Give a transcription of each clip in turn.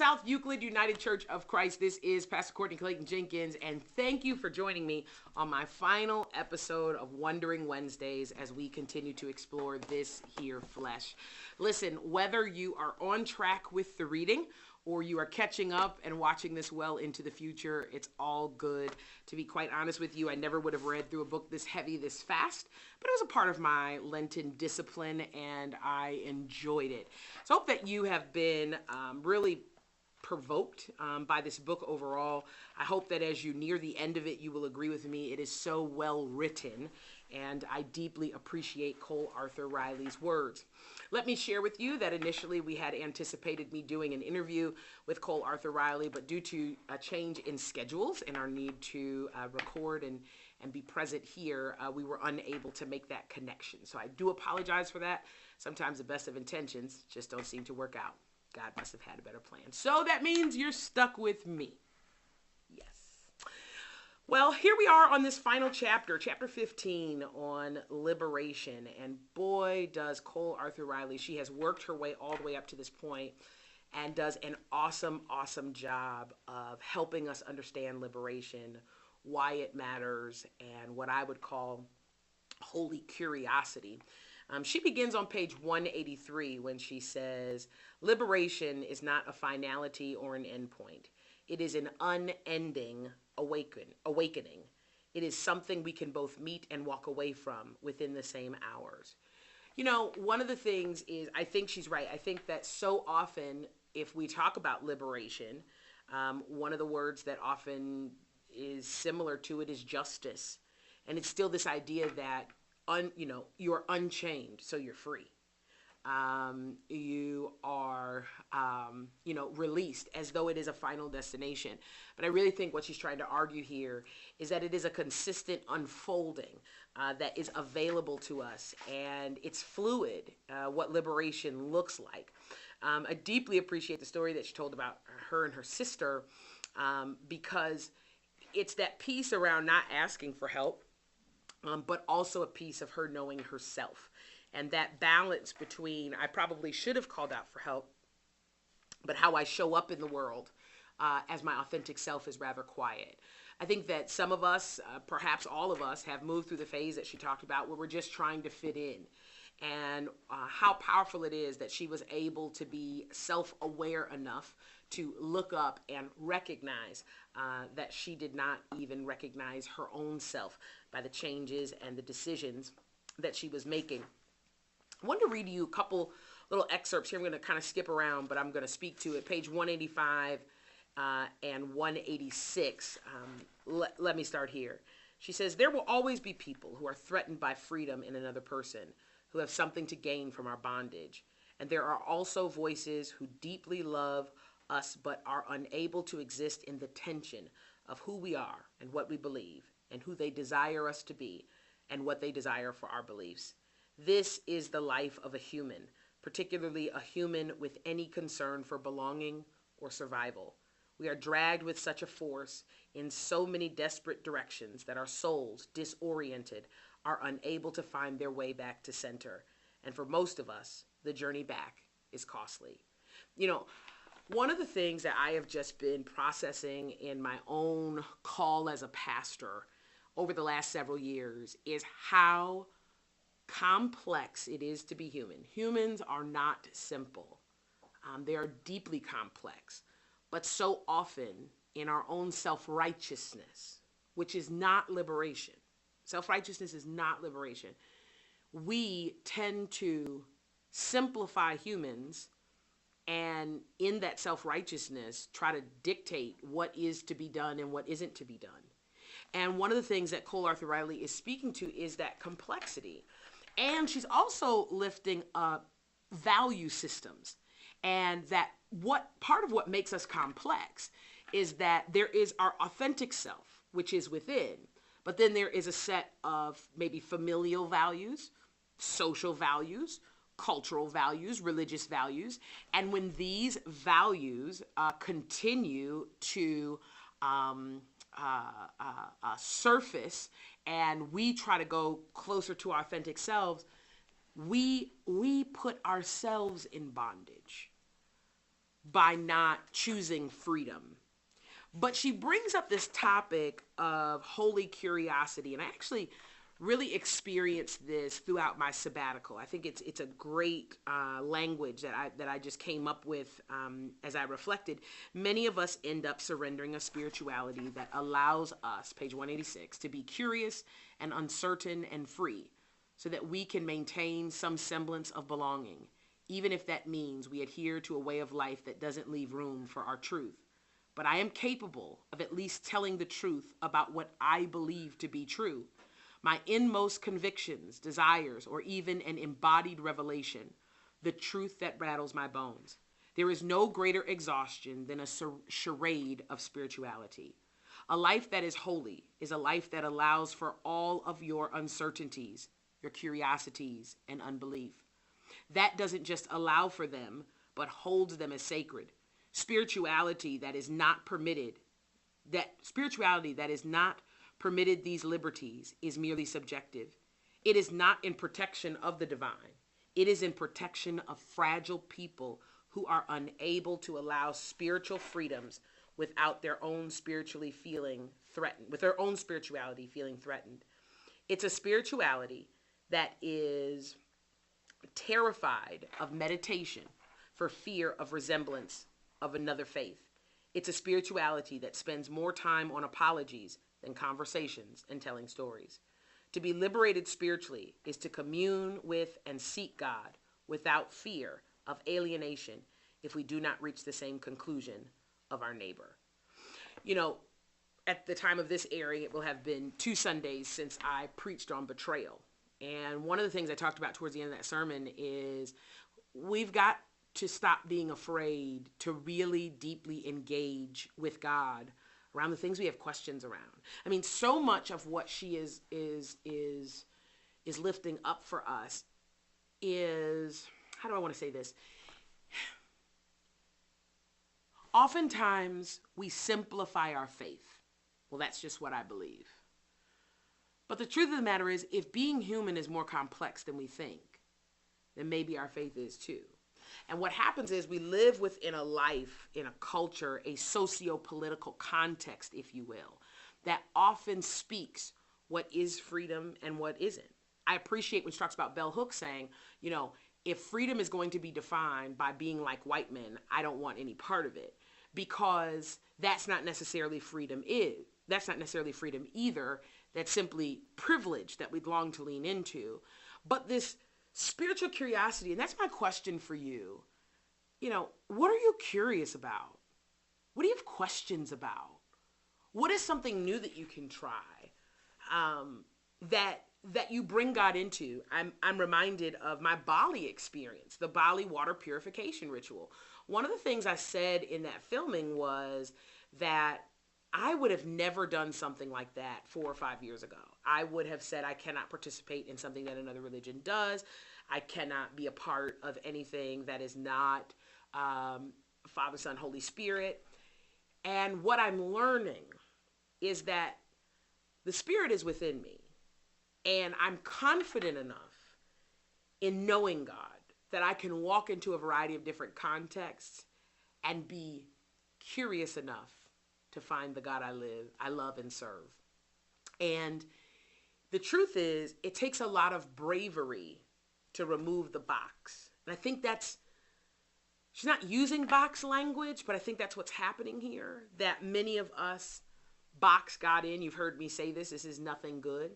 South Euclid United Church of Christ. This is Pastor Courtney Clayton Jenkins, and thank you for joining me on my final episode of Wondering Wednesdays as we continue to explore this here flesh. Listen, whether you are on track with the reading or you are catching up and watching this well into the future, it's all good. To be quite honest with you, I never would have read through a book this heavy, this fast, but it was a part of my Lenten discipline, and I enjoyed it. So I hope that you have been really provoked by this book overall. I hope that as you near the end of it, you will agree with me. It is so well written, and I deeply appreciate Cole Arthur Riley's words. Let me share with you that initially we had anticipated me doing an interview with Cole Arthur Riley, but due to a change in schedules and our need to record and be present here, we were unable to make that connection. So I do apologize for that. Sometimes the best of intentions just don't seem to work out. God must have had a better plan. So that means you're stuck with me. Yes. Well, here we are on this final chapter, chapter 15 on liberation. And boy, does Cole Arthur Riley, she has worked her way all the way up to this point and does an awesome, awesome job of helping us understand liberation, why it matters, and what I would call holy curiosity. She begins on page 183 when she says, liberation is not a finality or an endpoint. It is an unending awakening. It is something we can both meet and walk away from within the same hours. You know, one of the things is, I think she's right. I think that so often, if we talk about liberation, one of the words that often is similar to it is justice. And it's still this idea that you're unchained, so you're free. You are, released as though it is a final destination. But I really think what she's trying to argue here is that it is a consistent unfolding that is available to us, and it's fluid, what liberation looks like. I deeply appreciate the story that she told about her and her sister, because it's that piece around not asking for help, but also a piece of her knowing herself. And that balance between, I probably should have called out for help, but how I show up in the world as my authentic self is rather quiet. I think that some of us, perhaps all of us, have moved through the phase that she talked about where we're just trying to fit in. And how powerful it is that she was able to be self-aware enough to look up and recognize that she did not even recognize her own self by the changes and the decisions that she was making. I want to read to you a couple little excerpts here. I'm going to kind of skip around, but I'm going to speak to it. Page 185 and 186. Let me start here. She says, there will always be people who are threatened by freedom in another person, who have something to gain from our bondage. And there are also voices who deeply love us but are unable to exist in the tension of who we are and what we believe and who they desire us to be and what they desire for our beliefs. This is the life of a human, particularly a human with any concern for belonging or survival. We are dragged with such a force in so many desperate directions that our souls, disoriented, are unable to find their way back to center. And for most of us, the journey back is costly. You know, one of the things that I have just been processing in my own call as a pastor over the last several years is how complex it is to be human. Humans are not simple. They are deeply complex. But so often in our own self-righteousness, which is not liberation, self-righteousness is not liberation, we tend to simplify humans and in that self-righteousness try to dictate what is to be done and what isn't to be done. And one of the things that Cole Arthur Riley is speaking to is that complexity. And she's also lifting up value systems, and that part of what makes us complex is that there is our authentic self, which is within, but then there is a set of maybe familial values, social values, cultural values, religious values. And when these values continue to surface and we try to go closer to our authentic selves, we put ourselves in bondage. by not choosing freedom. But she brings up this topic of holy curiosity, and I actually really experienced this throughout my sabbatical. I think it's a great language that I just came up with as I reflected. Many of us end up surrendering a spirituality that allows us, page 186, to be curious and uncertain and free, so that we can maintain some semblance of belonging, even if that means we adhere to a way of life that doesn't leave room for our truth. But I am capable of at least telling the truth about what I believe to be true, my inmost convictions, desires, or even an embodied revelation, the truth that rattles my bones. There is no greater exhaustion than a charade of spirituality. A life that is holy is a life that allows for all of your uncertainties, your curiosities, and unbelief. That doesn't just allow for them, but holds them as sacred. Spirituality that is not permitted these liberties is merely subjective. It is not in protection of the divine. It is in protection of fragile people who are unable to allow spiritual freedoms without their own spirituality feeling threatened. It's a spirituality that is terrified of meditation for fear of resemblance of another faith. It's a spirituality that spends more time on apologies than conversations and telling stories. To be liberated spiritually is to commune with and seek God without fear of alienation if we do not reach the same conclusion of our neighbor. You know, at the time of this airing, it will have been 2 Sundays since I preached on betrayal. And one of the things I talked about towards the end of that sermon is we've got to stop being afraid to really deeply engage with God around the things we have questions around. I mean, so much of what she is lifting up for us is, how do I want to say this? Oftentimes we simplify our faith. Well, that's just what I believe. But the truth of the matter is, if being human is more complex than we think, then maybe our faith is too. And what happens is we live within a life, in a culture, a socio-political context, if you will, that often speaks what is freedom and what isn't. I appreciate when she talks about Bell Hooks saying, you know, if freedom is going to be defined by being like white men, I don't want any part of it, because that's not necessarily freedom either. That's simply privilege that we'd long to lean into. But this spiritual curiosity, and that's my question for you. You know, what are you curious about? What do you have questions about? What is something new that you can try that you bring God into? I'm reminded of my Bali experience, the Bali water purification ritual. One of the things I said in that filming was that I would have never done something like that 4 or 5 years ago. I would have said I cannot participate in something that another religion does. I cannot be a part of anything that is not Father, Son, Holy Spirit. And what I'm learning is that the Spirit is within me. And I'm confident enough in knowing God that I can walk into a variety of different contexts and be curious enough to find the God I love and serve. And the truth is, it takes a lot of bravery to remove the box. And I think she's not using box language, but I think that's what's happening here, that many of us box God in. You've heard me say this is nothing new,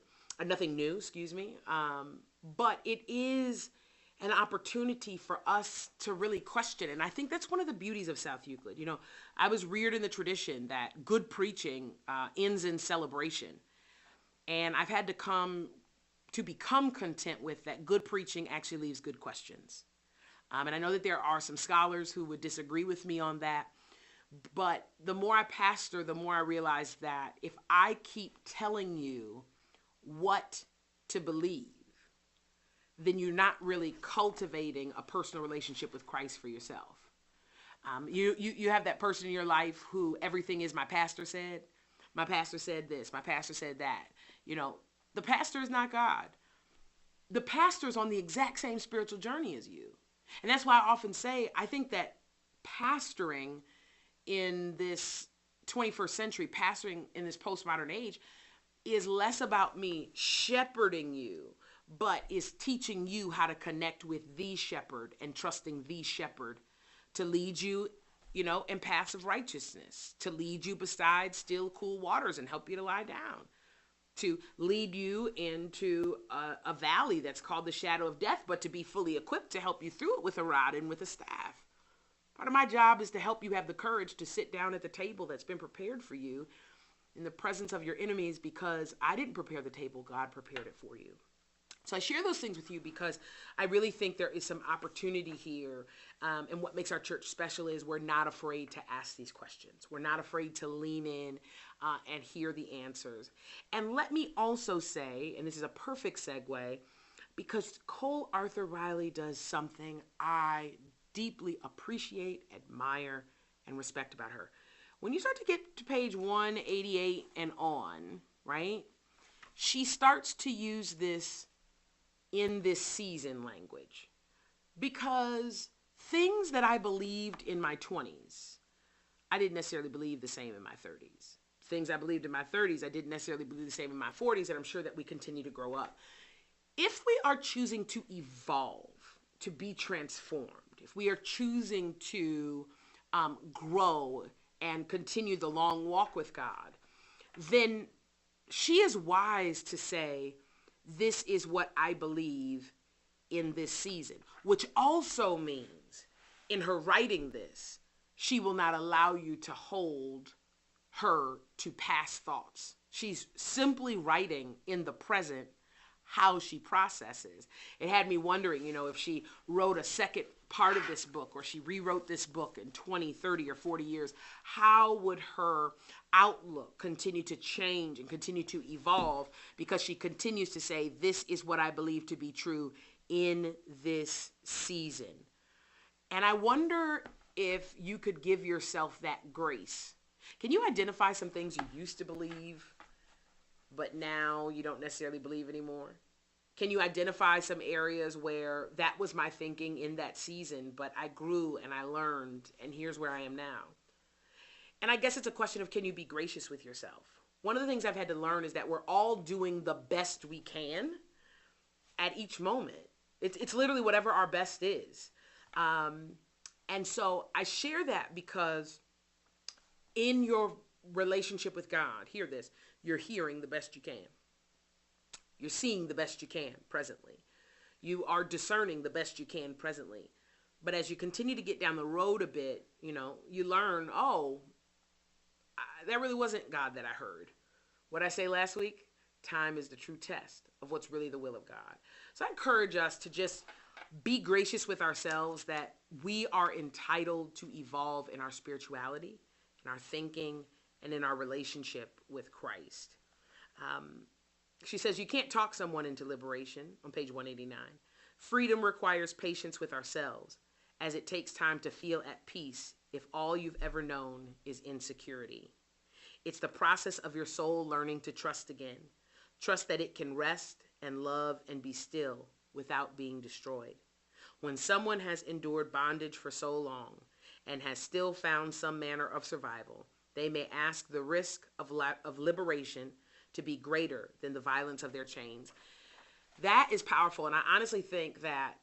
but it is an opportunity for us to really question. And I think that's one of the beauties of South Euclid. You know, I was reared in the tradition that good preaching ends in celebration. And I've had to become content with that good preaching actually leaves good questions. And I know that there are some scholars who would disagree with me on that. But the more I pastor, the more I realize that if I keep telling you what to believe, then you're not really cultivating a personal relationship with Christ for yourself. You have that person in your life who everything is my pastor said this, my pastor said that. You know, the pastor is not God. The pastor is on the exact same spiritual journey as you. And that's why I often say, I think that pastoring in this 21st century, pastoring in this postmodern age, is less about me shepherding you, but is teaching you how to connect with the shepherd and trusting the shepherd to lead you, in paths of righteousness, to lead you beside still cool waters and help you to lie down, to lead you into a valley that's called the shadow of death, but to be fully equipped to help you through it with a rod and with a staff. Part of my job is to help you have the courage to sit down at the table that's been prepared for you in the presence of your enemies, because I didn't prepare the table, God prepared it for you. So I share those things with you because I really think there is some opportunity here. And what makes our church special is we're not afraid to ask these questions. We're not afraid to lean in and hear the answers. And let me also say, and this is a perfect segue, because Cole Arthur Riley does something I deeply appreciate, admire, and respect about her. When you start to get to page 188 and on, right, she starts to use this in this season language, because things that I believed in my 20s, I didn't necessarily believe the same in my 30s. Things I believed in my 30s, I didn't necessarily believe the same in my 40s, and I'm sure that we continue to grow up. If we are choosing to evolve, to be transformed, if we are choosing to grow and continue the long walk with God, then she is wise to say, this is what I believe in this season, which also means in her writing this, she will not allow you to hold her to past thoughts. She's simply writing in the present how she processes. It had me wondering, if she wrote a second part of this book, or she rewrote this book in 20, 30, or 40 years, how would her outlook continue to change and continue to evolve, because she continues to say, this is what I believe to be true in this season. And I wonder if you could give yourself that grace. Can you identify some things you used to believe, but now you don't necessarily believe anymore? Can you identify some areas where that was my thinking in that season, but I grew and I learned, and here's where I am now? And I guess it's a question of, can you be gracious with yourself? One of the things I've had to learn is that we're all doing the best we can at each moment. It's literally whatever our best is. And so I share that because in your relationship with God, hear this, you're hearing the best you can. You're seeing the best you can presently. You are discerning the best you can presently. But as you continue to get down the road a bit, you learn, that really wasn't God that I heard. What I say last week, time is the true test of what's really the will of God. So I encourage us to just be gracious with ourselves, that we are entitled to evolve in our spirituality, in our thinking, and in our relationship with Christ. She says, you can't talk someone into liberation on page 189. Freedom requires patience with ourselves, as it takes time to feel at peace if all you've ever known is insecurity. It's the process of your soul learning to trust again. Trust that it can rest and love and be still without being destroyed. When someone has endured bondage for so long and has still found some manner of survival, they may ask the risk of liberation to be greater than the violence of their chains. That is powerful. And I honestly think that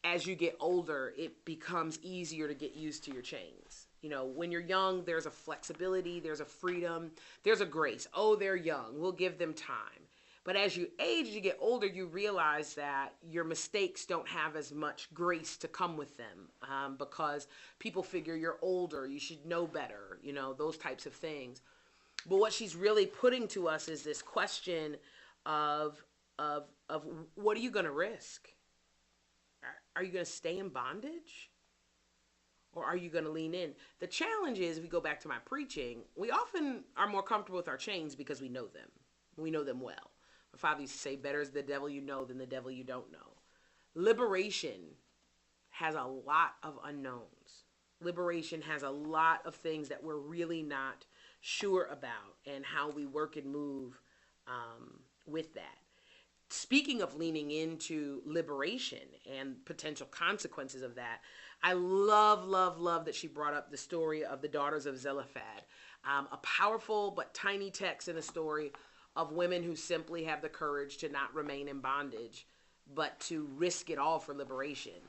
as you get older, it becomes easier to get used to your chains. When you're young, there's a flexibility, there's a freedom, there's a grace. Oh, they're young, we'll give them time. But as you age, as you get older, you realize that your mistakes don't have as much grace to come with them, because people figure you're older, you should know better, those types of things. But what she's really putting to us is this question of what are you going to risk? Are you going to stay in bondage? Or are you going to lean in? The challenge is, if we go back to my preaching, we often are more comfortable with our chains because we know them. We know them well. My father used to say, better is the devil you know than the devil you don't know. Liberation has a lot of unknowns. Liberation has a lot of things that we're really not sure about, and how we work and move with that. Speaking of leaning into liberation and potential consequences of that, I love, love, love that she brought up the story of the daughters of Zelophehad. A powerful but tiny text in the story of women who simply have the courage to not remain in bondage, but to risk it all for liberation.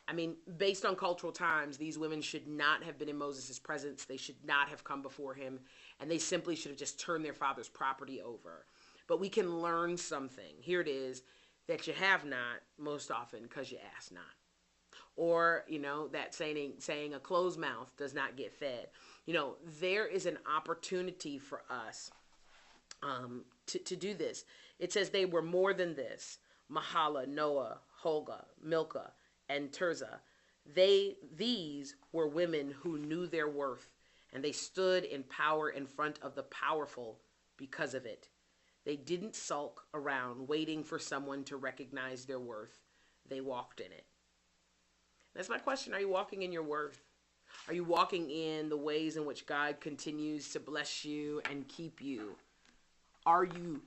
I mean, based on cultural times, these women should not have been in Moses' presence. They should not have come before him, and they simply should have just turned their father's property over. But we can learn something. Here it is, that you have not most often because you ask not. Or, that saying a closed mouth does not get fed. There is an opportunity for us to do this. It says they were more than this. Mahala, Noah, Holga, Milcah, and Tirzah. These were women who knew their worth, and they stood in power in front of the powerful because of it. They didn't sulk around waiting for someone to recognize their worth. They walked in it. That's my question. Are you walking in your worth? Are you walking in the ways in which God continues to bless you and keep you? Are you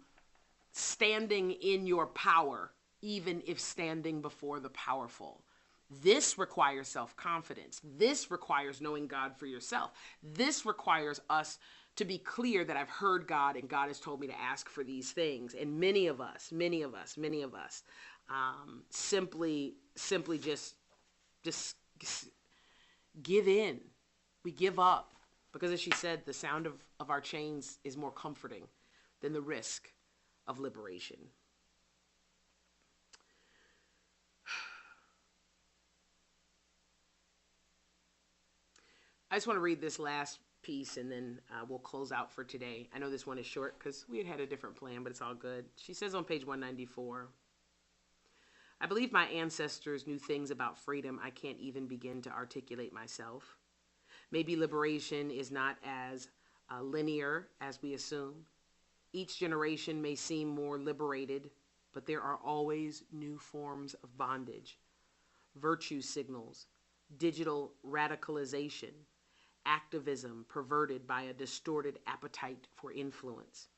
standing in your power, even if standing before the powerful? This requires self-confidence. This requires knowing God for yourself. This requires us to be clear that I've heard God and God has told me to ask for these things. And many of us simply just give in. We give up because, as she said, the sound of our chains is more comforting than the risk of liberation. I just want to read this last piece and then we'll close out for today. I know this one is short because we had a different plan, but it's all good. She says on page 194, I believe my ancestors knew things about freedom I can't even begin to articulate myself. Maybe liberation is not as linear as we assume. Each generation may seem more liberated, but there are always new forms of bondage, virtue signals, digital radicalization, activism perverted by a distorted appetite for influence.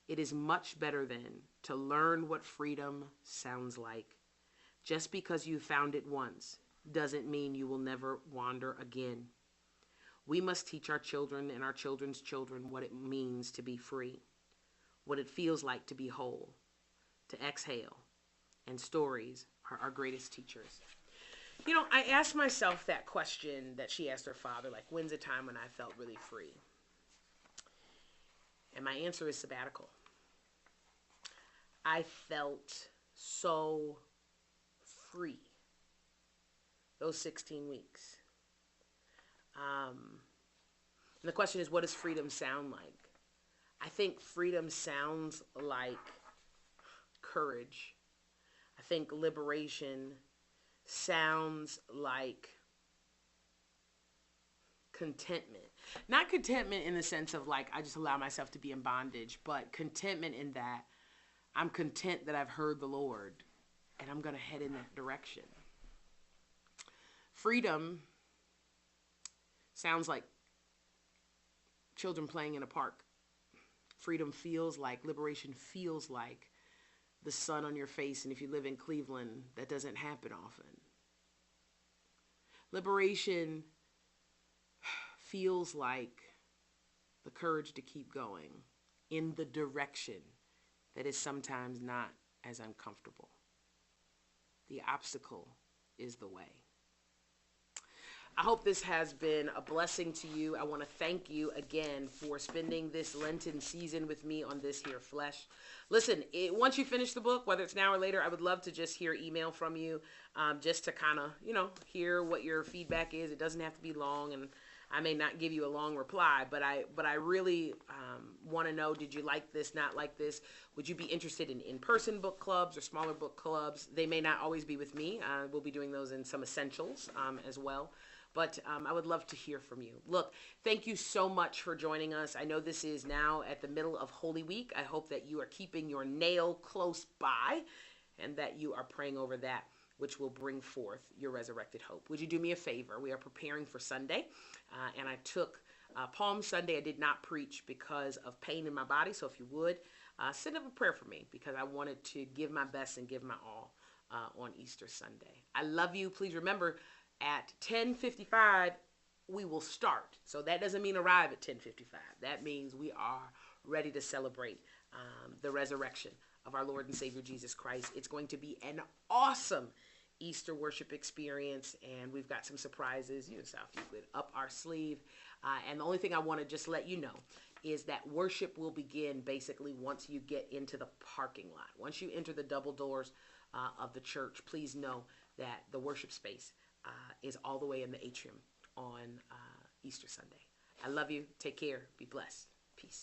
It is much better then to learn what freedom sounds like. Just because you found it once doesn't mean you will never wander again. We must teach our children and our children's children what it means to be free, what it feels like to be whole, to exhale, and stories are our greatest teachers. I asked myself that question that she asked her father, like, when's a time when I felt really free? And my answer is sabbatical. I felt so free those 16 weeks. And the question is, what does freedom sound like? I think freedom sounds like courage. I think liberation sounds like contentment. Not contentment in the sense of like, I just allow myself to be in bondage, but contentment in that I'm content that I've heard the Lord and I'm going to head in that direction. Freedom sounds like children playing in a park. Freedom feels like, liberation feels like the sun on your face, and if you live in Cleveland, that doesn't happen often. Liberation feels like the courage to keep going in the direction that is sometimes not as uncomfortable. The obstacle is the way. I hope this has been a blessing to you. I want to thank you again for spending this Lenten season with me on this here flesh. Listen, once you finish the book, whether it's now or later, I would love to just hear email from you, just to kind of, hear what your feedback is. It doesn't have to be long, and I may not give you a long reply, but I really want to know, did you like this, not like this? Would you be interested in in-person book clubs or smaller book clubs? They may not always be with me. We'll be doing those in some essentials as well. But I would love to hear from you. Look, thank you so much for joining us. I know this is now at the middle of Holy Week. I hope that you are keeping your nail close by and that you are praying over that which will bring forth your resurrected hope. Would you do me a favor? We are preparing for Sunday, and I took Palm Sunday. I did not preach because of pain in my body, so if you would, send up a prayer for me, because I wanted to give my best and give my all on Easter Sunday. I love you. Please remember, at 10:55, we will start. So that doesn't mean arrive at 10:55. That means we are ready to celebrate the resurrection of our Lord and Savior Jesus Christ. It's going to be an awesome Easter worship experience, and we've got some surprises, South Euclid, up our sleeve. And the only thing I want to just let you know is that worship will begin basically once you get into the parking lot. Once you enter the double doors of the church, please know that the worship space is all the way in the atrium on Easter Sunday. I love you. Take care. Be blessed. Peace.